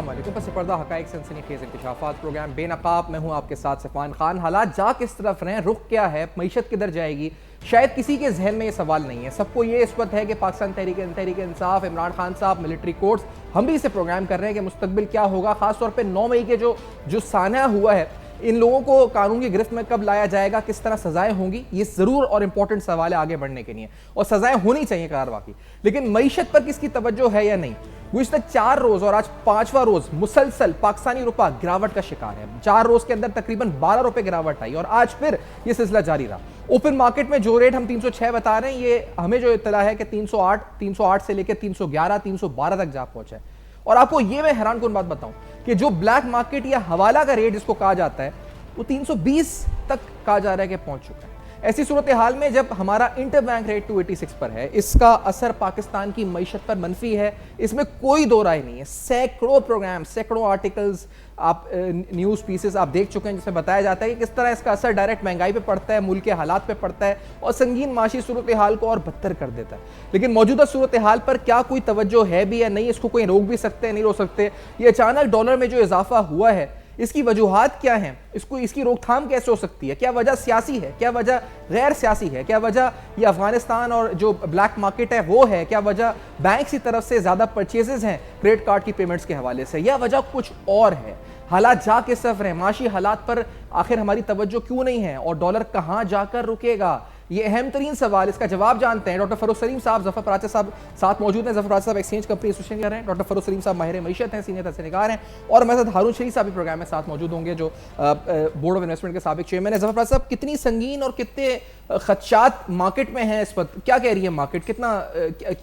السلام علیکم. پس پردہ حقائق سنسنی خیز انکشافات پروگرام بے نقاب. میں ہوں آپ کے ساتھ صفوان خان. حالات جا کس طرف رہیں, رخ کیا ہے, معیشت کدھر جائے گی, شاید کسی کے ذہن میں یہ سوال نہیں ہے. سب کو یہ اس وقت ہے کہ پاکستان تحریک انصاف, عمران خان صاحب, ملٹری کورٹس, ہم بھی اسے پروگرام کر رہے ہیں کہ مستقبل کیا ہوگا. خاص طور پہ 9 مئی کے جو سانحہ ہوا ہے, ان لوگوں کو قانون کی گرفت میں کب لایا جائے گا, کس طرح سزائیں ہوں گی, یہ ضرور اور امپورٹنٹ سوال ہے آگے بڑھنے کے لیے, اور سزائیں ہونی چاہیے کارروائی کی. لیکن معیشت پر کس کی توجہ ہے یا نہیں. گزشتہ 4 روز اور آج 5واں روز مسلسل پاکستانی روپیہ گراوٹ کا شکار ہے. 4 روز کے اندر تقریباً 12 روپے گراوٹ آئی, اور آج پھر یہ سلسلہ جاری رہا. اوپن مارکیٹ میں جو ریٹ ہم 306 بتا رہے ہیں, یہ ہمیں جو اطلاع ہے کہ 308 سے لے کے 311 312 تک جا پہنچا ہے. اور آپ کو یہ میں حیران کن بات بتاؤں کہ جو بلیک مارکیٹ یا حوالہ کا ریٹ جس کو کہا جاتا ہے, وہ 320 تک کہا جا رہا ہے کہ پہنچ چکا ہے. ایسی صورتحال میں جب ہمارا انٹر بینک ریٹ 286 پر ہے, اس کا اثر پاکستان کی معیشت پر منفی ہے, اس میں کوئی دو رائے نہیں ہے. سینکڑوں پروگرام, سینکڑوں آرٹیکلز, آپ نیوز پیسز آپ دیکھ چکے ہیں جس میں بتایا جاتا ہے کہ کس طرح اس کا اثر ڈائریکٹ مہنگائی پہ پڑتا ہے, ملک کے حالات پہ پڑتا ہے, اور سنگین معاشی صورتحال کو اور بدتر کر دیتا ہے. لیکن موجودہ صورتحال پر کیا کوئی توجہ ہے بھی یا نہیں, اس کو کوئی روک بھی سکتے ہیں, نہیں روک سکتے. یہ اچانک ڈالر میں جو اضافہ ہوا ہے, اس کی وجوہات کیا ہیں, اس کی روک تھام کیسے ہو سکتی ہے, کیا وجہ سیاسی ہے, کیا وجہ غیر سیاسی ہے, کیا وجہ یہ افغانستان اور جو بلیک مارکیٹ ہے وہ ہے, کیا وجہ بینک کی طرف سے زیادہ پرچیزز ہیں کریڈٹ کارڈ کی پیمنٹس کے حوالے سے, یا وجہ کچھ اور ہے. حالات جا کے سفر ہیں, معاشی حالات پر آخر ہماری توجہ کیوں نہیں ہے, اور ڈالر کہاں جا کر رکے گا, یہ اہم ترین سوال. اس کا جواب جانتے ہیں ڈاکٹر فروخ سلیم صاحب. ظفر پراچا صاحب ساتھ موجود ہیں. ظفر پراچا صاحب ایکسچینج کمپنی ایسوسیشن کر رہے ہیں. ڈاکٹر فروخ سلیم صاحب ماہر معیشت ہیں, سینئر تحصیل نگار ہیں, اور ہمارے ساتھ ہارون شریف صاحب بھی پروگرام میں ساتھ موجود ہوں گے, جو بورڈ آف انویسٹمنٹ کے سابق چیئرمین ہیں. ظفر پراچا صاحب, کتنی سنگین اور کتنے خدشات مارکیٹ میں ہیں اس وقت, کیا کہہ رہی ہے مارکیٹ, کتنا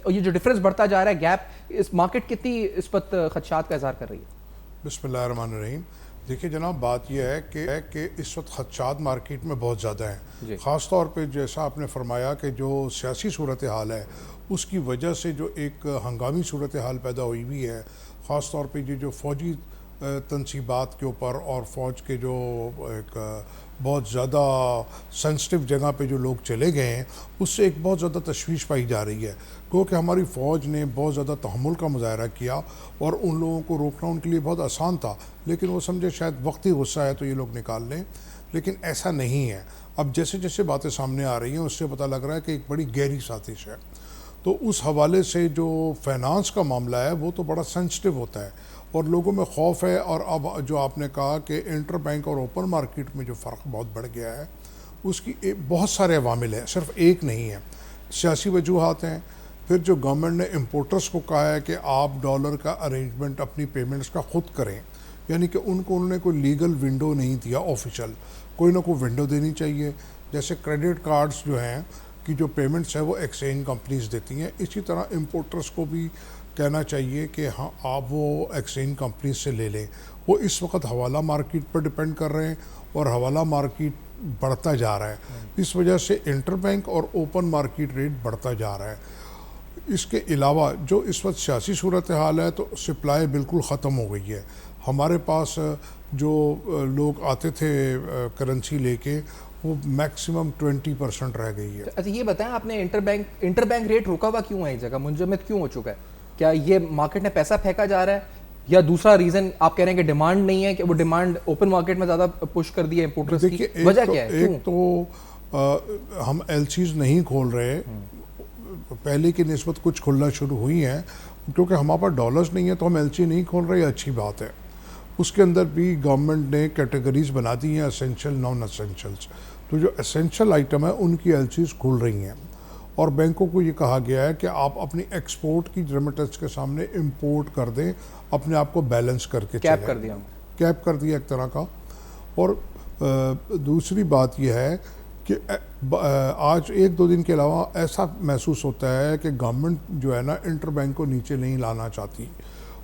یہ جو ڈفرنس بڑھتا جا رہا ہے, گیپ, اس مارکیٹ کتنی اس وقت خدشات کا اظہار کر رہی ہے. بسم اللہ الرحمن الرحیم. دیکھیے جناب, بات یہ ہے کہ اس وقت خدشات مارکیٹ میں بہت زیادہ ہیں. خاص طور پہ جیسا آپ نے فرمایا کہ جو سیاسی صورتحال ہے, اس کی وجہ سے جو ایک ہنگامی صورتحال پیدا ہوئی بھی ہے, خاص طور پہ جو فوجی تنصیبات کے اوپر اور فوج کے جو ایک بہت زیادہ سینسٹیو جگہ پہ جو لوگ چلے گئے ہیں, اس سے ایک بہت زیادہ تشویش پائی جا رہی ہے. کیونکہ ہماری فوج نے بہت زیادہ تحمل کا مظاہرہ کیا, اور ان لوگوں کو روکنا ان کے لیے بہت آسان تھا, لیکن وہ سمجھے شاید وقتی غصہ ہے تو یہ لوگ نکال لیں, لیکن ایسا نہیں ہے. اب جیسے جیسے باتیں سامنے آ رہی ہیں, اس سے پتہ لگ رہا ہے کہ ایک بڑی گہری سازش ہے. تو اس حوالے سے جو فائنانس کا معاملہ ہے وہ تو بڑا سینسٹیو ہوتا ہے, اور لوگوں میں خوف ہے. اور اب جو آپ نے کہا کہ انٹر بینک اور اوپن مارکیٹ میں جو فرق بہت بڑھ گیا ہے, اس کی بہت سارے عوامل ہیں, صرف ایک نہیں ہے. سیاسی وجوہات ہیں, پھر جو گورنمنٹ نے امپورٹرز کو کہا ہے کہ آپ ڈالر کا ارینجمنٹ اپنی پیمنٹس کا خود کریں, یعنی کہ انہوں نے کوئی لیگل ونڈو نہیں دیا آفیشیل, کوئی نہ کوئی ونڈو دینی چاہیے. جیسے کریڈٹ کارڈز جو ہیں کی جو پیمنٹس ہے وہ ایکسچینج کمپنیز دیتی ہیں, اسی طرح امپورٹرز کو بھی کہنا چاہیے کہ ہاں آپ وہ ایکسچینج کمپنیز سے لے لیں. وہ اس وقت حوالہ مارکیٹ پر ڈپینڈ کر رہے ہیں, اور حوالہ مارکیٹ بڑھتا جا رہا ہے. اس وجہ سے انٹر بینک اور اوپن مارکیٹ ریٹ بڑھتا جا رہا ہے. اس کے علاوہ جو اس وقت سیاسی صورتحال ہے, تو سپلائی بالکل ختم ہو گئی ہے. ہمارے پاس جو لوگ آتے تھے کرنسی لے کے, وہ میکسیمم 20% رہ گئی ہے. اچھا یہ بتائیں, آپ نے انٹر بینک ریٹ رکا ہوا کیوں ہے, ایک جگہ منجمد کیوں ہو چکا ہے؟ کیا یہ مارکیٹ میں پیسہ پھینکا جا رہا ہے, یا دوسرا ریزن آپ کہہ رہے ہیں کہ ڈیمانڈ نہیں ہے, کہ وہ ڈیمانڈ اوپن مارکیٹ میں زیادہ پش کر دی ہے امپورٹرز کی, وجہ کیا ہے؟ ایک تو ہم ایل سیز نہیں کھول رہے, پہلے کی نسبت کچھ کھلنا شروع ہوئی ہیں, کیونکہ ہمارے پاس ڈالرز نہیں ہیں تو ہم ایل سی نہیں کھول رہے, یہ اچھی بات ہے. اس کے اندر بھی گورنمنٹ نے کیٹیگریز بنا دی ہیں, اسینشل, نان اسینشلس. تو جو اسینشل آئٹم ہے ان کی ایل سیز کھل رہی ہیں, اور بینکوں کو یہ کہا گیا ہے کہ آپ اپنی ایکسپورٹ کی ریمیٹنس کے سامنے امپورٹ کر دیں, اپنے آپ کو بیلنس کر کے کیپ کر دیا ایک طرح کا. اور دوسری بات یہ ہے کہ آج 1-2 دن کے علاوہ ایسا محسوس ہوتا ہے کہ گورنمنٹ جو ہے نا انٹر بینک کو نیچے نہیں لانا چاہتی.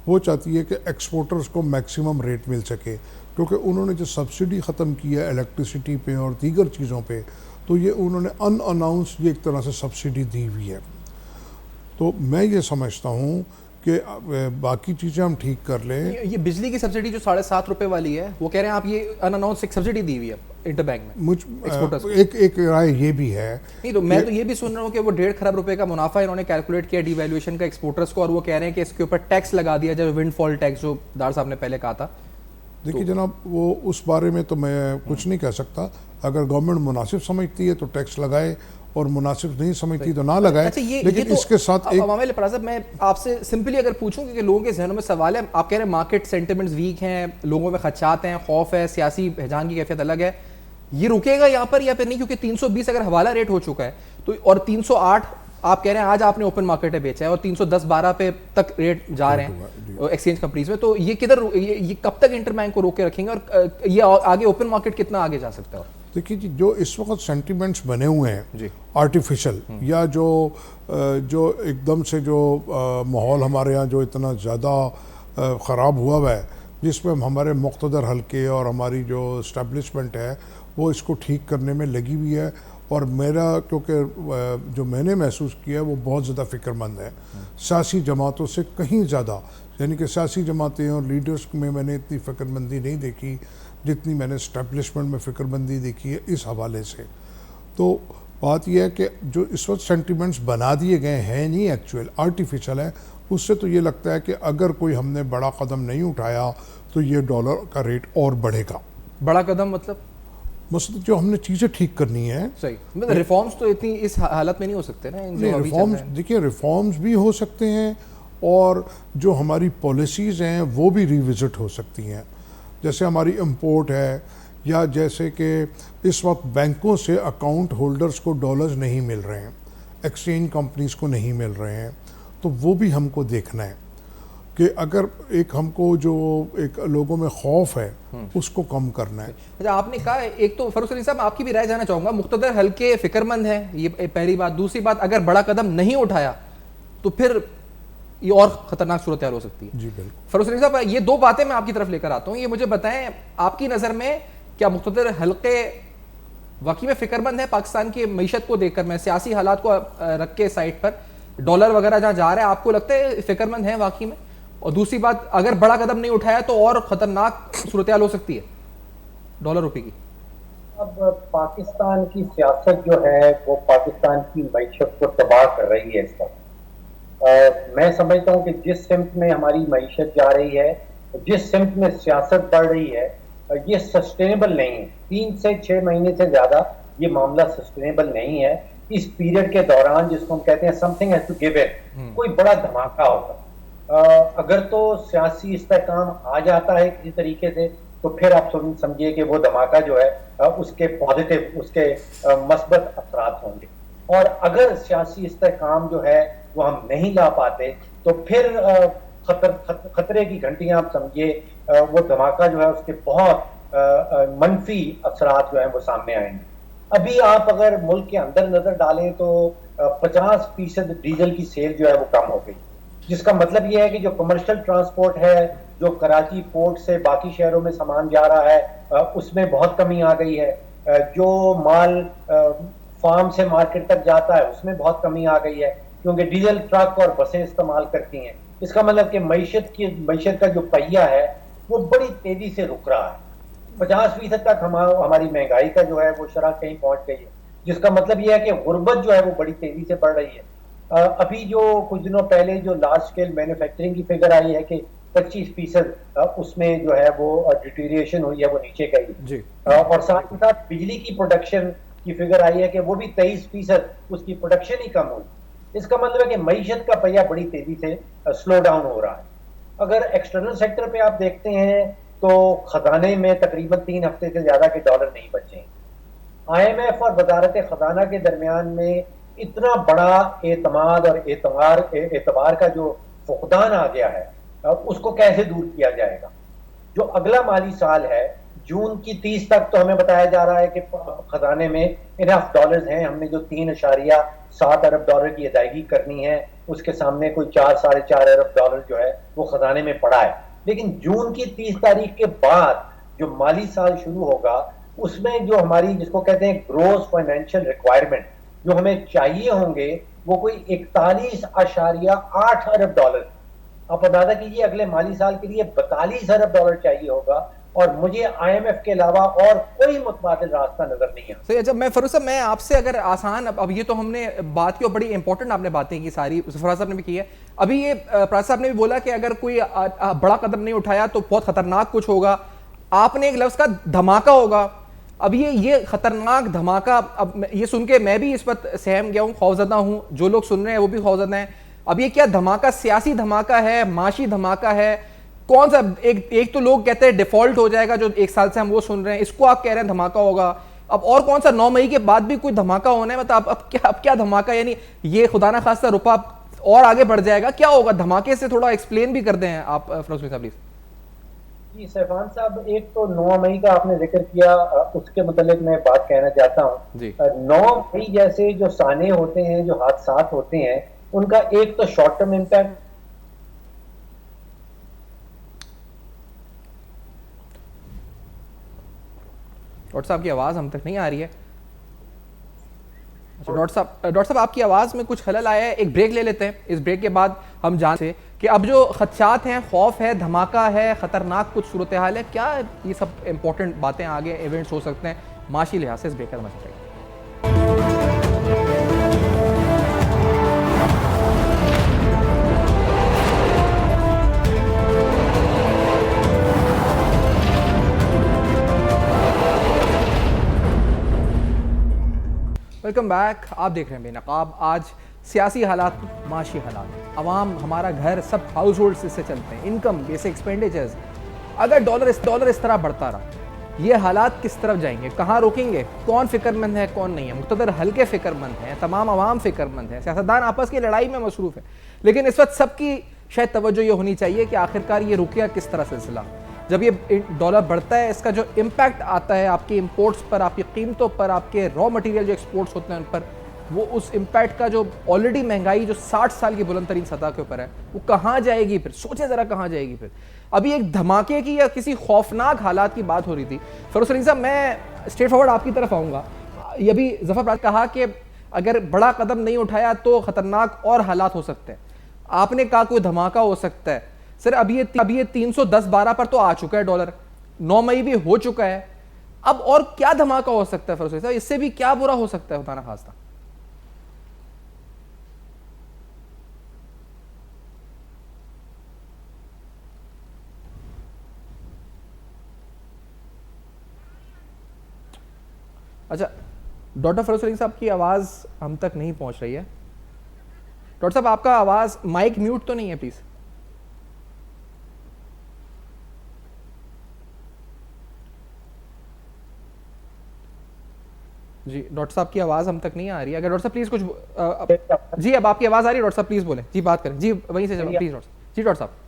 وہ چاہتی ہے کہ ایکسپورٹرز کو میکسیمم ریٹ مل سکے, کیونکہ انہوں نے جو سبسڈی ختم کی ہے الیکٹریسٹی پہ اور دیگر چیزوں پہ, تو یہ انہوں نے ان اناؤنس یہ ایک طرح سے سبسڈی دی ہوئی ہے. تو میں یہ سمجھتا ہوں کہ باقی چیزیں ہم ٹھیک کر لیں. یہ بجلی کی سبسڈی جو 7.5 روپے والی ہے, وہ کہہ رہے ہیں آپ یہ ان اناؤنس ایک سبسڈی دی ہوئی ہے, انٹر بینک میں. ایک رائے یہ بھی ہے, نہیں تو میں تو یہ بھی سن رہا ہوں کہ وہ 1.5 کروڑ روپے کا منافع انہوں نے کیلکولیٹ کیا ڈی ویلیویشن کا ایکسپورٹرز کو, اور وہ کہہ رہے ہیں کہ اس کے اوپر ٹیکس لگا دیا جائے, ونڈ فال ٹیکس جو دار صاحب نے پہلے کہا تھا. دیکھیے جناب, وہ اس بارے میں تو میں کچھ نہیں کہہ سکتا. اگر گورنمنٹ مناسب سمجھتی ہے تو ٹیکس لگائے, اور مناسب نہیں سمجھتی تو نہ لگائے. لیکن اس کے ساتھ ایک میں آپ سے سمپلی اگر پوچھوں کہ لوگوں کے ذہنوں میں سوال ہے, آپ کہہ رہے ہیں مارکیٹ سینٹیمنٹس ویک ہیں, لوگوں میں خدشات ہیں, خوف ہے, سیاسی بحران کی کیفیت الگ ہے, یہ رکے گا یہاں پر یا پھر نہیں؟ کیونکہ 320 اگر حوالہ ریٹ ہو چکا ہے تو, اور 308 آپ کہہ رہے ہیں آج آپ نے اوپن مارکیٹ میں بیچا ہے, اور 310-12 پہ تک ریٹ جا رہے ہیں ایکسچینج کمپنیز میں, تو یہ کدھر, یہ کب تک انٹر بینک کو روک کے رکھیں گے, اور یہ آگے اوپن مارکیٹ کتنا آگے جا سکتا ہے؟ دیکھیے جی, جو اس وقت سینٹیمنٹس بنے ہوئے ہیں آرٹیفیشل, یا جو ایک دم سے جو ماحول ہمارے یہاں جو اتنا زیادہ خراب ہوا ہے, جس میں ہمارے مقتدر حلقے اور ہماری جو اسٹیبلشمنٹ ہے وہ اس کو ٹھیک کرنے میں لگی ہوئی ہے. اور میرا کیونکہ جو میں نے محسوس کیا ہے وہ بہت زیادہ فکر مند ہے, سیاسی جماعتوں سے کہیں زیادہ. یعنی کہ سیاسی جماعتیں اور لیڈرز میں نے اتنی فکر مندی نہیں دیکھی جتنی میں نے اسٹیبلشمنٹ میں فکر مندی دیکھی ہے اس حوالے سے. تو بات یہ ہے کہ جو اس وقت سینٹیمنٹس بنا دیے گئے ہیں نہیں ایکچوئل, آرٹیفیشل ہے. اس سے تو یہ لگتا ہے کہ اگر کوئی ہم نے بڑا قدم نہیں اٹھایا تو یہ ڈالر کا ریٹ اور بڑھے گا. بڑا قدم مطلب جو ہم نے چیزیں ٹھیک کرنی ہیں, صحیح, ریفارمز تو اتنی اس حالت میں نہیں ہو سکتے نا. ریفارمز دیکھیے, ریفارمز بھی ہو سکتے ہیں, اور جو ہماری پالیسیز ہیں وہ بھی ریوزٹ ہو سکتی ہیں. جیسے ہماری امپورٹ ہے, یا جیسے کہ اس وقت بینکوں سے اکاؤنٹ ہولڈرز کو ڈالرز نہیں مل رہے ہیں, ایکسچینج کمپنیز کو نہیں مل رہے ہیں, تو وہ بھی ہم کو دیکھنا ہے کہ اگر ایک ہم کو جو ایک لوگوں میں خوف ہے اس کو کم کرنا ہے. اچھا, آپ نے کہا ایک تو فروخ علی صاحب آپ کی بھی رائے جانا چاہوں گا, مقتدر حلقے فکر مند ہیں, یہ پہلی بات. دوسری بات, اگر بڑا قدم نہیں اٹھایا تو پھر یہ اور خطرناک صورتحال ہو سکتی ہے. جی بالکل. فروخ علی صاحب, یہ دو باتیں میں آپ کی طرف لے کر آتا ہوں, یہ مجھے بتائیں آپ کی نظر میں کیا مقتدر حلقے واقعی میں فکر مند ہے پاکستان کی معیشت کو دیکھ کر؟ میں سیاسی حالات کو رکھ کے سائٹ پر, ڈالر وغیرہ جہاں جا رہا ہے, آپ کو لگتا ہے فکر مند ہیں واقعی میں؟ اور دوسری بات, اگر بڑا قدم نہیں اٹھایا تو اور خطرناک صورتحال ہو سکتی ہے ڈالر روپے کی. اب پاکستان کی سیاست جو ہے وہ پاکستان کی معیشت کو تباہ کر رہی ہے اس وقت. میں سمجھتا ہوں کہ جس سمت میں ہماری معیشت جا رہی ہے, جس سمت میں سیاست بڑھ رہی ہے, یہ سسٹینیبل نہیں ہے. 3 سے 6 مہینے سے زیادہ یہ معاملہ سسٹینیبل نہیں ہے. اس پیریڈ کے دوران جس کو ہم کہتے ہیں something has to give in, کوئی بڑا دھماکہ ہوگا. اگر تو سیاسی استحکام آ جاتا ہے کسی طریقے سے تو پھر آپ سمجھیے کہ وہ دھماکہ جو ہے اس کے پازیٹیو, اس کے مثبت اثرات ہوں گے. اور اگر سیاسی استحکام جو ہے وہ ہم نہیں لا پاتے تو پھر خطرے کی گھنٹیاں آپ سمجھیے, وہ دھماکہ جو ہے اس کے بہت منفی اثرات جو ہیں وہ سامنے آئیں گے. ابھی آپ اگر ملک کے اندر نظر ڈالیں تو 50% ڈیزل کی سیل جو ہے وہ کم ہو گئی, جس کا مطلب یہ ہے کہ جو کمرشل ٹرانسپورٹ ہے, جو کراچی پورٹ سے باقی شہروں میں سامان جا رہا ہے, اس میں بہت کمی آ گئی ہے. جو مال فارم سے مارکیٹ تک جاتا ہے اس میں بہت کمی آ گئی ہے, کیونکہ ڈیزل ٹرک اور بسیں استعمال کرتی ہیں. اس کا مطلب کہ معیشت کا جو پہیہ ہے وہ بڑی تیزی سے رک رہا ہے. 50% تک ہماری مہنگائی کا جو ہے وہ شرح کہیں پہنچ گئی ہے, جس کا مطلب یہ ہے کہ غربت جو ہے وہ بڑی تیزی سے بڑھ رہی ہے. ابھی جو کچھ دنوں پہلے جو لارج اسکیل مینوفیکچرنگ کی فگر آئی ہے کہ 25% اس میں جو ہے وہ ڈیٹیریشن ہوئی ہے, وہ نیچے گئی. اور ساتھ ہی ساتھ بجلی کی پروڈکشن کی فگر آئی ہے کہ وہ بھی 23% اس کی پروڈکشن ہی کم ہوئی. اس کا مطلب ہے کہ معیشت کا پہیہ بڑی تیزی سے سلو ڈاؤن ہو رہا ہے. اگر ایکسٹرنل سیکٹر پہ آپ دیکھتے ہیں تو خزانے میں تقریباً 3 ہفتے سے زیادہ کے ڈالر نہیں بچے ہیں. IMF اور وزارت خزانہ کے درمیان میں اتنا بڑا اعتماد اور اعتبار کا جو فقدان آ گیا ہے, اس کو کیسے دور کیا جائے گا؟ جو اگلا مالی سال ہے جون کی 30 تک تو ہمیں بتایا جا رہا ہے کہ خزانے میں انف ڈالرز ہیں. ہم نے جو 3.7 ارب ڈالر کی ادائیگی کرنی ہے اس کے سامنے کوئی 4-4.5 ارب ڈالر جو ہے وہ خزانے میں پڑا ہے. لیکن جون کی 30 تاریخ کے بعد جو مالی سال شروع ہوگا اس میں جو ہماری جس کو کہتے ہیں گروس فائنینشیل ریکوائرمنٹ جو ہمیں چاہیے ہوں گے وہ کوئی 41.8 ارب ڈالر. آپ اندازہ کیجیے اگلے مالی سال کے لیے 42 ارب ڈالر چاہیے ہوگا, اور مجھے IMF کے علاوہ اور کوئی متبادل راستہ نظر نہیں آتا. صحیح. جب میں فروز صاحب میں آپ سے اگر آسان اب یہ تو ہم نے بات کی اور بڑی امپورٹنٹ آپ نے باتیں کی ساری, فراز صاحب نے بھی کی ہے. ابھی یہ فراز صاحب نے بھی بولا کہ اگر کوئی بڑا قدم نہیں اٹھایا تو بہت خطرناک کچھ ہوگا. آپ نے ایک لفظ کا دھماکہ ہوگا. اب یہ خطرناک دھماکہ, اب یہ سن کے میں بھی اس وقت سہم گیا ہوں, خوفزدہ ہوں, جو لوگ سن رہے ہیں وہ بھی خوفزدہ ہیں. اب یہ کیا دھماکہ, سیاسی دھماکہ ہے, معاشی دھماکہ ہے, کون سا؟ ایک تو لوگ کہتے ہیں ڈیفالٹ ہو جائے گا, جو ایک سال سے ہم وہ سن رہے ہیں, اس کو آپ کہہ رہے ہیں دھماکہ ہوگا. اب اور کون سا 9 مئی کے بعد بھی کوئی دھماکہ ہونا ہے؟ مطلب اب کیا دھماکہ, یعنی یہ خدا نہ خواستہ روپا اور آگے بڑھ جائے گا, کیا ہوگا دھماکے سے؟ تھوڑا ایکسپلین بھی کر دیں آپ فروز صاحب پلیز. جی سیفان صاحب, ایک تو 9 مئی کا آپ نے ذکر کیا, اس کے متعلق میں بات کہنا چاہتا ہوں. جی 9 مئی جیسے جو سانے ہوتے ہیں, جو حادثات ہوتے ہیں, ان کا ایک تو شارٹ ٹرم امپیکٹ. ڈاکٹر صاحب کی آواز ہم تک نہیں آ رہی ہے. ڈاکٹر صاحب آپ کی آواز میں کچھ خلل آیا ہے, ایک بریک لے لیتے ہیں, اس بریک کے بعد ہم جانتے ہیں کہ اب جو خدشات ہیں, خوف ہے, دھماکہ ہے, خطرناک کچھ صورتحال ہے, کیا یہ سب امپورٹنٹ باتیں آگے ایونٹس ہو سکتے ہیں معاشی لحاظ سے. اس بریک کا مطلب ہے ویلکم بیک. آپ دیکھ رہے ہیں بے نقاب. آج سیاسی حالات, معاشی حالات, عوام, ہمارا گھر, سب ہاؤس ہولڈ سے چلتے ہیں, انکم, بیسک ایکسپینڈیچرز. اگر ڈالر اس طرح بڑھتا رہا, یہ حالات کس طرف جائیں گے, کہاں روکیں گے, کون فکر مند ہے, کون نہیں ہے. مقتدر حلقے فکر مند ہیں, تمام عوام فکر مند ہیں, سیاستدان آپس کی لڑائی میں مصروف ہے. لیکن اس وقت سب کی شاید توجہ یہ ہونی چاہیے کہ آخرکار یہ رکیا کس طرح سلسلہ. جب یہ ڈالر بڑھتا ہے, اس کا جو امپیکٹ آتا ہے آپ کی امپورٹس پر, آپ کی قیمتوں پر, آپ کے را مٹیریل جو ایکسپورٹس ہوتے ہیں ان پر, وہ اس امپیکٹ کا جو آلریڈی مہنگائی جو 60 سال کی بلند ترین سطح کے اوپر ہے, وہ کہاں جائے گی پھر؟ سوچیں ذرا کہاں جائے گی پھر. ابھی ایک دھماکے کی یا کسی خوفناک حالات کی بات ہو رہی تھی. فروز سلیم صاحب, میں اسٹریٹ فارورڈ آپ کی طرف آؤں گا. یہ بھی ظفر پراز کہا کہ اگر بڑا قدم نہیں اٹھایا تو خطرناک اور حالات ہو سکتے ہیں. آپ نے کہا کوئی دھماکہ ہو سکتا ہے. سر اب یہ 310-12 پر تو آ چکا ہے ڈالر, 9 مئی بھی ہو چکا ہے. اب اور کیا دھماکہ ہو سکتا ہے فروز صاحب؟ اس سے بھی کیا برا ہو سکتا ہے خدا نہ خواستہ؟ اچھا, ڈاکٹر فروز سلیم صاحب کی آواز ہم تک نہیں پہنچ رہی ہے. ڈاکٹر صاحب آپ کا آواز, مائک میوٹ تو نہیں ہے پلیز؟ جی ڈاکٹر صاحب کی آواز ہم تک نہیں آ رہی ہے. اگر ڈاکٹر صاحب پلیز کچھ, جی اب آپ کی آواز آ رہی ہے ڈاکٹر صاحب, پلیز بولیں, جی بات کریں, جی وہیں سے پلیز ڈاکٹر صاحب. جی ڈاکٹر صاحب.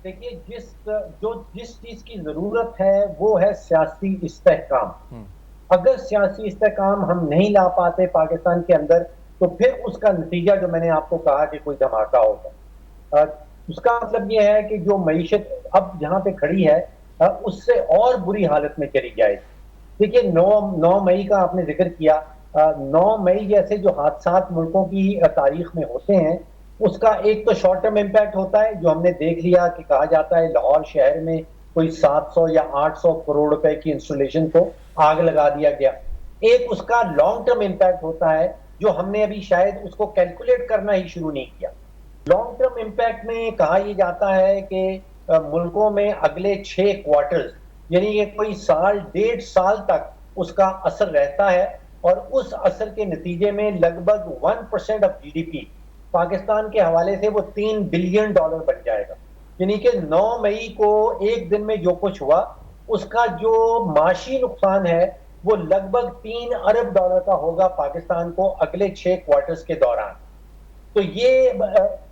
دیکھیے, جس چیز کی ضرورت ہے وہ ہے سیاسی استحکام. اگر سیاسی استحکام ہم نہیں لا پاتے پاکستان کے اندر, تو پھر اس کا نتیجہ جو میں نے آپ کو کہا کہ کوئی دھماکہ ہوگا. اس کا مطلب یہ ہے کہ جو معیشت اب جہاں پہ کھڑی ہے اس سے اور بری حالت میں چلی جائے. دیکھیے 9 مئی کا آپ نے ذکر کیا. 9 مئی جیسے جو حادثات ملکوں کی تاریخ میں ہوتے ہیں, اس کا ایک تو شارٹ ٹرم امپیکٹ ہوتا ہے, جو ہم نے دیکھ لیا کہ کہا جاتا ہے لاہور شہر میں کوئی 700 یا 800 کروڑ روپے کی انسٹالیشن کو آگ لگا دیا گیا. ایک اس کا لانگ ٹرم امپیکٹ ہوتا ہے, جو ہم نے ابھی شاید اس کو کیلکولیٹ کرنا ہی شروع نہیں کیا. لانگ ٹرم امپیکٹ میں کہا یہ جاتا ہے کہ ملکوں میں اگلے 6 کوارٹرز, یعنی یہ کوئی 1.5 سال تک اس کا اثر رہتا ہے, اور اس اثر کے نتیجے میں لگ بھگ 1% آف GDP پاکستان کے حوالے سے وہ $3 بلین بن جائے گا. یعنی کہ 9 مئی کو ایک دن میں جو کچھ ہوا, اس کا جو معاشی نقصان ہے وہ لگ بھگ $3 ارب کا ہوگا پاکستان کو اگلے 6 کوارٹرز کے دوران. تو یہ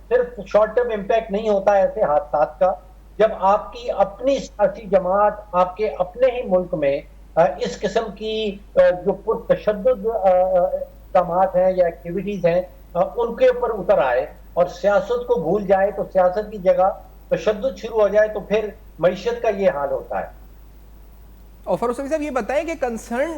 صرف شارٹ ٹرم امپیکٹ نہیں ہوتا ایسے حادثات کا, جب آپ کی اپنی سیاسی جماعت آپ کے اپنے ہی ملک میں اس قسم کی جو پرتشدد اقدامات ہیں یا ایکٹیویٹیز ہیں ان کے اوپر اتر آئے اور سیاست کو بھول جائے, تو سیاست کی جگہ تشدد شروع ہو جائے, تو پھر معیشت کا یہ حال ہوتا ہے. اور فروز صاحب یہ بتائیں کہ کنسرن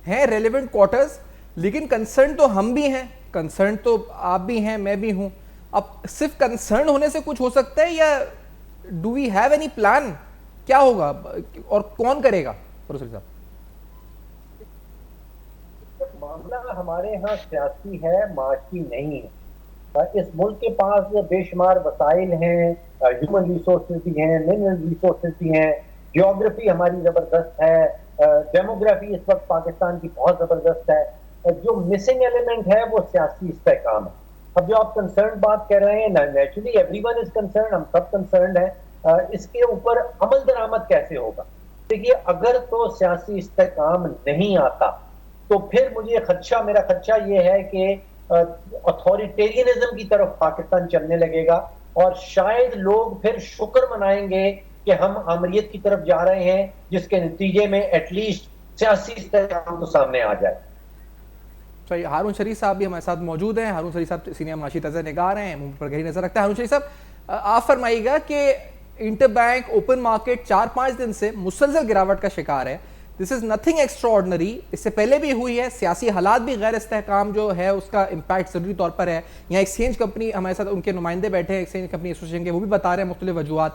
ہیں ریلیونٹ کوارٹرز, لیکن کنسرن تو ہم بھی ہیں, کنسرن تو آپ بھی ہیں, میں بھی ہوں. اب صرف کنسرن ہونے سے کچھ ہو سکتا ہے, یا do we have any plan, کیا ہوگا اور کون کرے گا پروفیسر صاحب؟ معاملہ ہمارے ہاں سیاسی ہے, معاشی نہیں ہے. اس ملک کے پاس بے شمار وسائل ہیں, ہیومن ریسورسز بھی ہیں, منرل ریسورسز بھی ہیں, جیوگرافی ہماری زبردست ہے, ڈیموگرافی اس وقت پاکستان کی بہت زبردست ہے. جو مسنگ ایلیمنٹ ہے وہ سیاسی استحکام ہے. اب جو آپ کنسرن بات کر رہے ہیں, naturally every one is concern, ہم سب کنسرنڈ ہیں. اس کے اوپر عمل درآمد کیسے ہوگا؟ دیکھیے, اگر تو سیاسی استحکام نہیں آتا تو پھر مجھے خدشہ, میرا خدشہ یہ ہے کہ اتھارٹیرینزم کی طرف پاکستان چلنے لگے گا, اور شاید لوگ پھر شکر منائیں گے کہ ہم آمریت کی طرف جا رہے ہیں, جس کے نتیجے میں ایٹ لیسٹ سیاسی استحکام تو سامنے آ جائے. صحیح. ہارون شریف صاحب بھی ہمارے ساتھ موجود ہیں. ہارون شریف صاحب سینئر معاشی تجزیہ نگار ہیں, منہ پر گہری نظر رکھتا ہے. ہارون شریف صاحب, آپ فرمائیے گا کہ انٹر بینک اوپن مارکیٹ 4-5 دن سے مسلسل گراوٹ کا شکار ہے. دس از نتھنگ ایکسٹرا آرڈنری, اس سے پہلے بھی ہوئی ہے. سیاسی حالات بھی غیر استحکام جو ہے اس کا امپیکٹ ضروری طور پر ہے. یہاں ایکسچینج کمپنی ہمارے ساتھ ان کے نمائندے بیٹھے ہیں ایکسچینج کمپنی ایسوسیشن کے, وہ بھی بتا رہے ہیں مختلف وجوہات.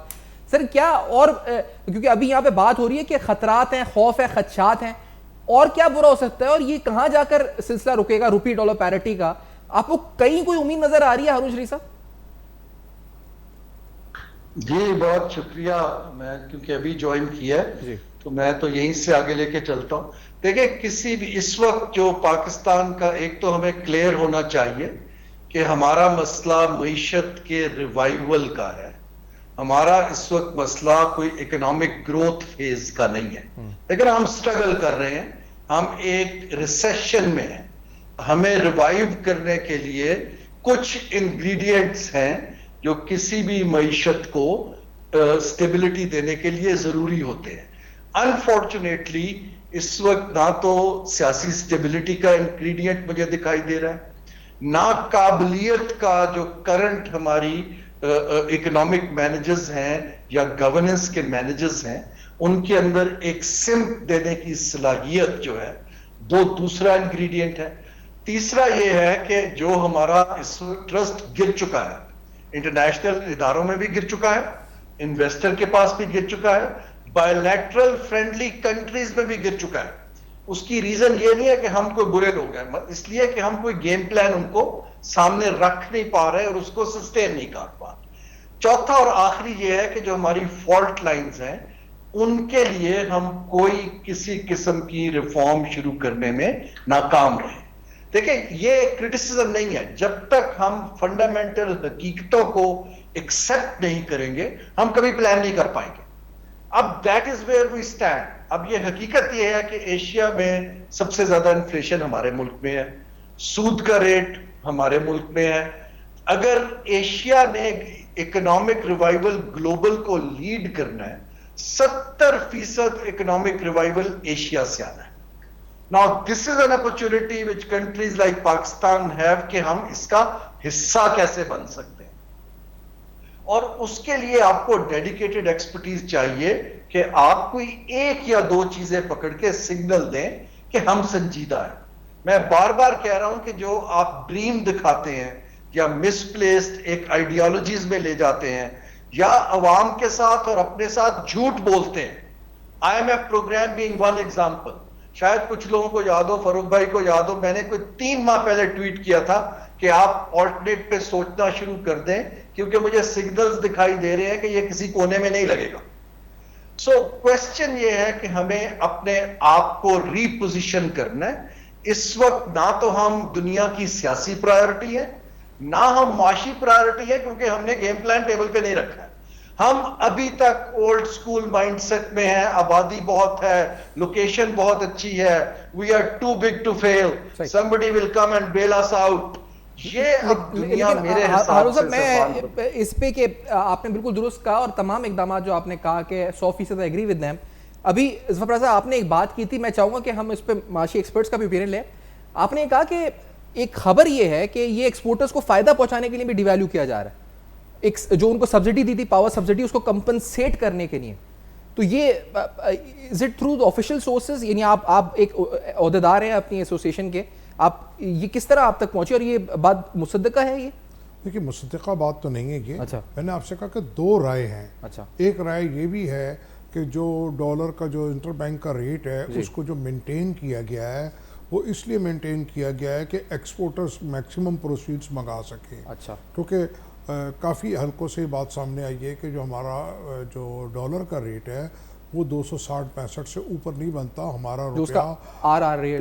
سر کیا اور کیونکہ ابھی یہاں پہ بات ہو رہی ہے کہ خطرات ہیں, خوف ہے, خدشات ہیں, اور کیا برا ہو سکتا ہے, اور یہ کہاں جا کر سلسلہ رکے گا روپی ڈالر پیرٹی کا؟ آپ کو کہیں کوئی امید نظر آ رہی ہے ہارون شریف صاحب؟ جی بہت شکریہ. میں کیونکہ ابھی جوائن کیا ہے تو میں تو یہیں سے آگے لے کے چلتا ہوں. دیکھیں, کسی بھی اس وقت جو پاکستان کا, ایک تو ہمیں کلیئر ہونا چاہیے کہ ہمارا مسئلہ معیشت کے ریوائیول کا ہے. ہمارا اس وقت مسئلہ کوئی اکنامک گروتھ فیز کا نہیں ہے, لیکن ہم سٹرگل کر رہے ہیں, ہم ایک ریسیشن میں ہیں. ہمیں ریوائیو کرنے کے لیے کچھ انگریڈینٹس ہیں جو کسی بھی معیشت کو سٹیبلٹی دینے کے لیے ضروری ہوتے ہیں. انفارچونیٹلی اس وقت نہ تو سیاسی سٹیبلٹی کا انگریڈینٹ مجھے دکھائی دے رہا ہے, نہ قابلیت کا جو کرنٹ ہماری اکنامک مینیجرز ہیں یا گورننس کے مینیجرز ہیں ان کے اندر ایک سمت دینے کی صلاحیت جو ہے, دوسرا انگریڈینٹ ہے. تیسرا یہ ہے کہ جو ہمارا اس وقت ٹرسٹ گر چکا ہے, انٹرنیشنل اداروں میں بھی گر چکا ہے, انویسٹر کے پاس بھی گر چکا ہے, بائیلیٹرل فرینڈلی کنٹریز میں بھی گر چکا ہے. اس کی ریزن یہ نہیں ہے کہ ہم کوئی برے لوگ ہیں, اس لیے کہ ہم کوئی گیم پلان ان کو سامنے رکھ نہیں پا رہے اور اس کو سسٹین نہیں کر پا رہے. چوتھا اور آخری یہ ہے کہ جو ہماری فالٹ لائنز ہیں ان کے لیے ہم کوئی کسی قسم کی ریفارم شروع کرنے میں ناکام رہے. دیکھیں, یہ کرٹیسزم نہیں ہے, جب تک ہم فنڈامنٹل حقیقتوں کو ایکسپٹ نہیں کریں گے ہم کبھی پلان نہیں کر پائیں گے. اب that is where we stand. اب یہ حقیقت یہ ہے کہ ایشیا میں سب سے زیادہ انفلیشن ہمارے ملک میں ہے, سود کا ریٹ ہمارے ملک میں ہے. اگر ایشیا نے اکنامک ریوائیول گلوبل کو لیڈ کرنا ہے, 70% اکنامک ریوائیول ایشیا سے آنا ہے. Now this is an opportunity which countries like Pakistan have کہ ہم اس کا حصہ کیسے بن سکتے ہیں, اور اس کے لیے آپ کو ڈیڈیکیٹڈ ایکسپرٹیز چاہیے کہ آپ کوئی ایک یا دو چیزیں پکڑ کے سگنل دیں کہ ہم سنجیدہ ہیں. میں بار بار کہہ رہا ہوں کہ جو آپ ڈریم دکھاتے ہیں یا مس پلیسڈ ایک آئیڈیالوجیز میں لے جاتے ہیں یا عوام کے ساتھ اور اپنے ساتھ جھوٹ بولتے ہیں. IMF program being one example, شاید کچھ لوگوں کو یاد ہو, فاروق بھائی کو یاد ہو, میں نے کوئی 3 ماہ پہلے ٹویٹ کیا تھا کہ آپ آلٹرنیٹ پہ سوچنا شروع کر دیں کیونکہ مجھے سگنلز دکھائی دے رہے ہیں کہ یہ کسی کونے میں نہیں لگے گا. سو کویسچن یہ ہے کہ ہمیں اپنے آپ کو ری پوزیشن کرنا ہے. اس وقت نہ تو ہم دنیا کی سیاسی پرائیورٹی ہے, نہ ہم معاشی پرائیورٹی ہے, کیونکہ ہم نے گیم پلان ٹیبل پہ نہیں رکھا ہے. ہم ابھی تک اولڈ سکول مائنڈ سیٹ میں ہیں, آبادی بہت ہے, لوکیشن بہت اچھی ہے, we are too big to fail, somebody will come and bail us out. یہ اب دنیا میرے حساب سے میں اس پہ کہ آپ نے بالکل درست کہا, اور تمام اقدامات جو آپ نے کہا کہ 100% ایگری ود دیم. ابھی ظفر صاحب آپ نے ایک بات کی تھی, میں چاہوں گا کہ ہم اس پہ معاشی ایکسپرٹس کا بھی اوپینین لیں. آپ نے کہا کہ ایک خبر یہ ہے کہ یہ ایکسپورٹرز کو فائدہ پہنچانے کے لیے بھی ڈی ویلیو کیا جا رہا ہے, ایک جو ان کو سبسڈی دی تھی, پاور سبسڈی, اس کو کمپنسیٹ کرنے کے لیے. تو یہ is it through official sources, یعنی آپ ایک عہدیدار ہیں اپنی ایسوسیشن کے, آپ یہ کس طرح آپ تک پہنچے اور یہ بات مصدقہ ہے؟ یہ دیکھیے مصدقہ بات تو نہیں ہے یہ. اچھا. میں نے آپ سے کہا کہ دو رائے ہیں. اچھا. ایک رائے یہ بھی ہے کہ جو ڈالر کا جو انٹر بینک کا ریٹ ہے اس کو جو مینٹین کیا گیا ہے وہ اس لیے مینٹین کیا گیا ہے کہ ایکسپورٹرز میکسیمم پروسیڈز منگا سکیں. اچھا. کیونکہ کافی حلقوں سے بات سامنے آئی ہے کہ جو ہمارا جو ڈالر کا ریٹ ہے وہ 260-65 سے اوپر نہیں بنتا. ہمارا روپیہ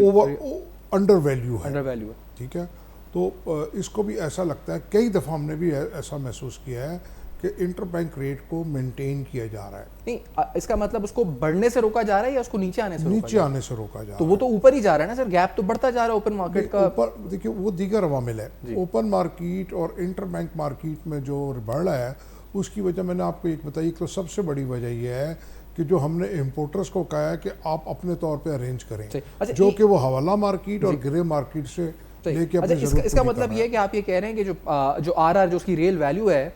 انڈر ویلیو ہے. ٹھیک ہے. تو اس کو بھی ایسا لگتا ہے, کئی دفعہ ہم نے بھی ایسا محسوس کیا ہے کہ انٹر بینک ریٹ کو مینٹین کیا جا رہا ہے. نہیں, اس کا مطلب اس کو بڑھنے سے روکا جا رہا ہے یا اس کو نیچے آنے سے روکا نیچے آنے سے روکا جا رہا ہے. تو وہ تو اوپر ہی جا رہا ہے نا سر, گیپ تو بڑھتا جا رہا ہے اوپن مارکیٹ کا. دیکھیے وہ دیگر عوامل ہے. اوپن مارکیٹ اور انٹر بینک مارکیٹ میں جو بڑھ رہا ہے اس کی وجہ میں نے آپ کو ایک بتائی. تو سب سے بڑی وجہ یہ ہے کہ جو ہم نے امپورٹرز کو کہا ہے کہ آپ اپنے طور پہ ارینج کریں, جو کہ وہ حوالہ مارکیٹ اور گرے مارکیٹ سے لے کے اپنی ضرورت. اس کا مطلب یہ ہے کہ آپ یہ کہہ رہے ہیں کہ جو آر جو اس کی ریل ویلیو ہے,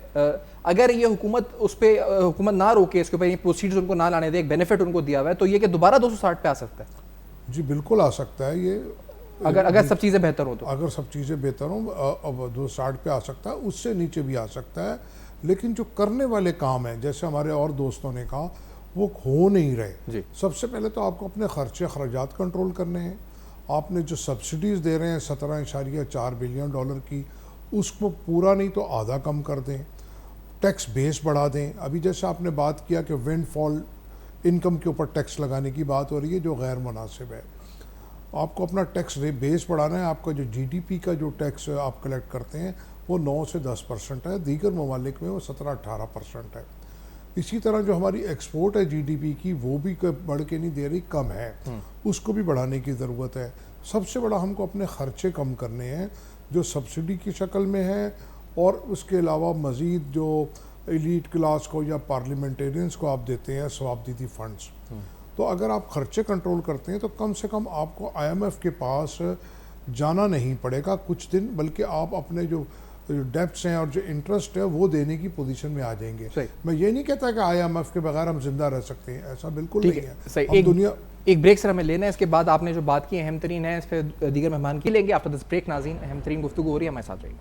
اگر یہ حکومت اس پہ حکومت نہ روکے, اس کے اوپر یہ پروسیڈرز ان کو نہ لانے دے, ایک بینیفٹ ان کو دیا ہوا ہے, تو یہ کہ دوبارہ 260 پہ آ سکتا ہے. جی بالکل آ سکتا ہے یہ, اگر سب چیزیں بہتر ہوں تو. اگر سب چیزیں بہتر ہوں اب 260 پہ آ سکتا ہے, اس سے نیچے بھی آ سکتا ہے. لیکن جو کرنے والے کام ہیں جیسے ہمارے اور دوستوں نے کہا وہ ہو نہیں رہے. سب سے پہلے تو آپ کو اپنے خرچے اخراجات کنٹرول کرنے ہیں. آپ نے جو سبسڈیز دے رہے ہیں 17.4 بلین ڈالر کی, اس کو پورا نہیں تو آدھا کم کر دیں. ٹیکس بیس بڑھا دیں. ابھی جیسے آپ نے بات کیا کہ ونڈ فال انکم کے اوپر ٹیکس لگانے کی بات ہو رہی ہے جو غیر مناسب ہے. آپ کو اپنا ٹیکس بیس بڑھانا ہے. آپ کا جو جی ڈی پی کا جو ٹیکس آپ کلیکٹ کرتے ہیں وہ 9 سے 10% ہے. دیگر ممالک میں وہ 17-18% ہے. اسی طرح جو ہماری ایکسپورٹ ہے جی ڈی پی کی وہ بھی بڑھ کے نہیں دے رہی, کم ہے. اس کو بھی بڑھانے کی ضرورت ہے. سب سے بڑا ہم کو اپنے خرچے کم کرنے ہیں جو سبسڈی کی شکل میں ہے, اور اس کے علاوہ مزید جو ایلیٹ کلاس کو یا پارلیمنٹیرینز کو آپ دیتے ہیں ثوابدیدی فنڈز, تو اگر آپ خرچے کنٹرول کرتے ہیں تو کم سے کم آپ کو آئی ایم ایف کے پاس جانا نہیں پڑے گا کچھ دن, بلکہ آپ اپنے جو ڈیپٹس ہیں اور جو انٹرسٹ ہے وہ دینے کی پوزیشن میں آ جائیں گے. میں یہ نہیں کہتا کہ آئی ایم ایف کے بغیر ہم زندہ رہ سکتے ہیں, ایسا بالکل نہیں ہے. ایک بریک سر ہمیں لینا ہے, اس کے بعد آپ نے جو بات کی اہم ترین ہے, اس پہ دیگر مہمان کی لیں گے. آفٹر دس بریک ناظرین اہم ترین گفتگو ہو رہی ہے, ہمارے ساتھ رہیے.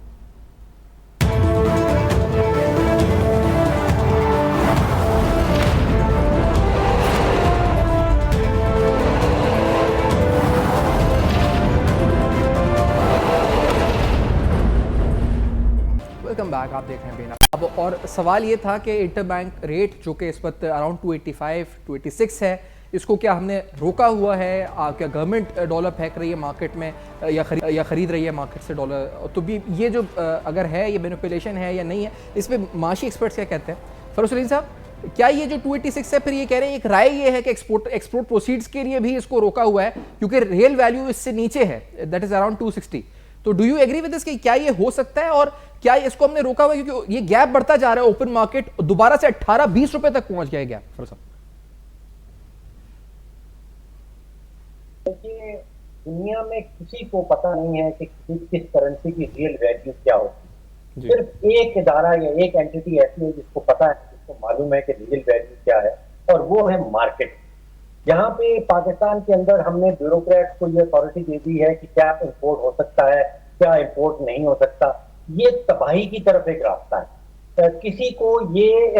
ویلکم بیک, آپ دیکھ رہے ہیں بینا. اب اور سوال یہ تھا کہ انٹر بینک ریٹ جو کہ اس وقت اراؤنڈ 285-286 ہے, اس کو کیا ہم نے روکا ہوا ہے؟ کیا گورنمنٹ ڈالر پھینک رہی ہے مارکیٹ میں یا خرید رہی ہے مارکیٹ سے ڈالر؟ تو بھی یہ جو اگر ہے یہ مینیپولیشن ہے یا نہیں ہے, اس پہ معاشی ایکسپرٹس کیا کہتے ہیں؟ فیروز سلیم صاحب, کیا یہ جو 286 ہے پھر یہ کہہ رہے ہیں, ایک رائے یہ ہے کہ ایکسپورٹ پروسیڈز کے لیے بھی اس کو روکا ہوا ہے کیونکہ ریل ویلیو اس سے نیچے ہے, دیٹ از اراؤنڈ 260. تو do you agree with this کہ کیا یہ ہو سکتا ہے, اور کیا اس کو ہم نے روکا ہوا ہے کیونکہ یہ گیپ بڑھتا جا رہا ہے, اوپن مارکیٹ دوبارہ سے 18-20 روپے تک پہنچ گیا گیپ؟ فیروز صاحب دیکھیے, دنیا میں کسی کو پتہ نہیں ہے کہ کس کرنسی کی ریئل ویلیو کیا ہوتی ہے. صرف ایک ادارہ یا ایک اینٹی ایسی ہے جس کو پتہ ہے, جس کو معلوم ہے کہ ریئل ویلیو کیا ہے, اور وہ ہے مارکیٹ. یہاں پہ پاکستان کے اندر ہم نے بیوروکریٹ کو یہ اتھارٹی دے دی ہے کہ کیا امپورٹ ہو سکتا ہے, کیا امپورٹ نہیں ہو سکتا. یہ تباہی کی طرف ایک راستہ ہے. کسی کو یہ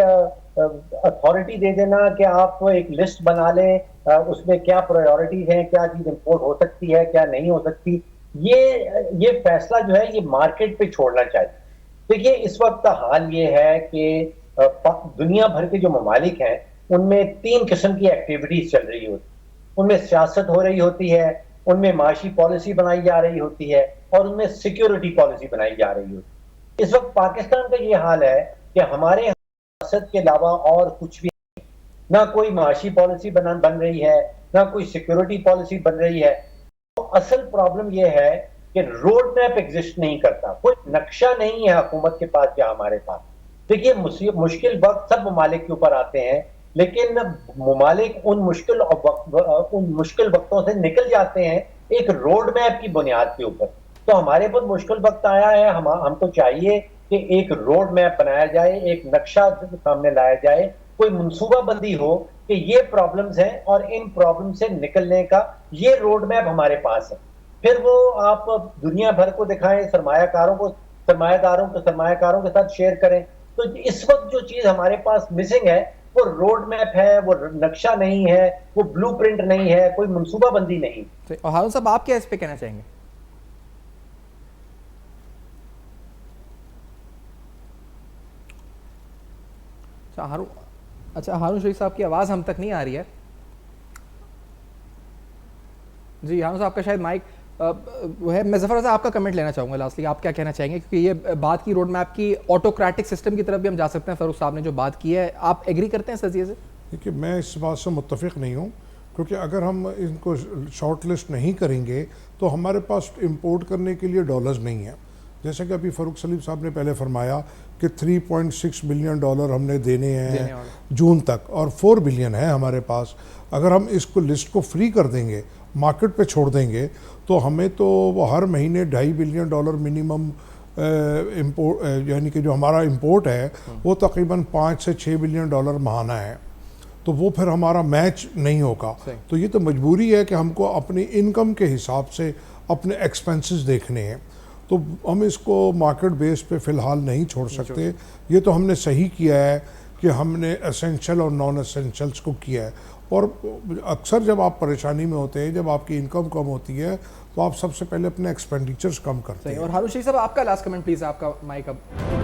اتھارٹی دے دینا کہ آپ ایک لسٹ بنا لیں, اس میں کیا پرائیورٹیز ہیں, کیا چیز امپورٹ ہو سکتی ہے, کیا نہیں ہو سکتی, یہ فیصلہ جو ہے یہ مارکیٹ پہ چھوڑنا چاہیے. دیکھیے, اس وقت کا حال یہ ہے کہ دنیا بھر کے جو ممالک ہیں ان میں 3 قسم کی ایکٹیویٹیز چل رہی ہوتی. ان میں سیاست ہو رہی ہوتی ہے, ان میں معاشی پالیسی بنائی جا رہی ہوتی ہے, اور ان میں سیکیورٹی پالیسی بنائی جا رہی ہوتی ہے. اس وقت پاکستان کا یہ حال ہے کہ ہمارے سیاست کے علاوہ اور کچھ بھی نہیں, نہ کوئی معاشی پالیسی بن رہی ہے, نہ کوئی سیکیورٹی پالیسی بن رہی ہے. تو اصل پرابلم یہ ہے کہ روڈ میپ ایگزسٹ نہیں کرتا, کوئی نقشہ نہیں ہے حکومت کے پاس یا ہمارے پاس. دیکھیے, مشکل وقت سب ممالک کے اوپر آتے ہیں, لیکن ممالک ان مشکل وقتوں سے نکل جاتے ہیں ایک روڈ میپ کی بنیاد کے اوپر. تو ہمارے پر مشکل وقت آیا ہے, ہم کو چاہیے کہ ایک روڈ میپ بنایا جائے, ایک نقشہ سامنے لایا جائے, کوئی منصوبہ بندی ہو کہ یہ پرابلمز ہیں اور ان پرابلم سے نکلنے کا یہ روڈ میپ ہمارے پاس ہے. پھر وہ آپ دنیا بھر کو دکھائیں, سرمایہ کاروں کو سرمایہ داروں کو سرمایہ کاروں کے ساتھ شیئر کریں. تو اس وقت جو چیز ہمارے پاس مسنگ ہے وہ روڈ میپ ہے, وہ نقشہ نہیں ہے, وہ بلو پرنٹ نہیں ہے, کوئی منصوبہ بندی نہیں. اور ہارون صاحب آپ کیا اس پہ کہنا چاہیں گے؟ اچھا ہارون شریف صاحب کی آواز ہم تک نہیں آ رہی ہے. جی ہارون صاحب کا شاید مائک وہ ہے. میں ظفر صاحب آپ کا کمنٹ لینا چاہوں گا لاسٹلی, آپ کیا کہنا چاہیں گے, کیونکہ یہ بات کی روڈ میپ کی آٹوکریٹک سسٹم کی طرف بھی ہم جا سکتے ہیں. فاروق صاحب نے جو بات کی ہے, آپ ایگری کرتے ہیں اس عزیز سے؟ دیکھیے میں اس بات سے متفق نہیں ہوں, کیونکہ اگر ہم ان کو شارٹ لسٹ نہیں کریں گے تو ہمارے پاس امپورٹ کرنے کے لیے ڈالرز نہیں ہیں. جیسا کہ ابھی فاروق سلیم صاحب نے پہلے فرمایا کہ 3.6 بلین ڈالر ہم نے دینے ہیں جون تک, اور 4 بلین ہے ہمارے پاس. اگر ہم اس کو لسٹ کو فری کر دیں گے, مارکیٹ پہ چھوڑ دیں گے, تو ہمیں تو وہ ہر مہینے 2.5 بلین ڈالر منیمم امپورٹ, یعنی کہ جو ہمارا امپورٹ ہے وہ تقریباً 5 سے 6 بلین ڈالر ماہانہ ہے. تو وہ پھر ہمارا میچ نہیں ہوگا. تو یہ تو مجبوری ہے کہ ہم کو اپنی انکم کے حساب سے اپنے ایکسپنسز دیکھنے ہیں. تو ہم اس کو مارکیٹ بیس پہ فی الحال نہیں چھوڑ سکتے. یہ تو ہم نے صحیح کیا ہے کہ ہم نے اسینشل اور نان اسینشلس کو کیا ہے. اور اکثر جب آپ پریشانی میں ہوتے ہیں, جب آپ کی انکم کم ہوتی ہے, تو آپ سب سے پہلے اپنے ایکسپینڈیچرز کم کرتے ہیں. اور ہارون شریف صاحب آپ کا لاسٹ کمنٹ پلیز, آپ کا مائک اب.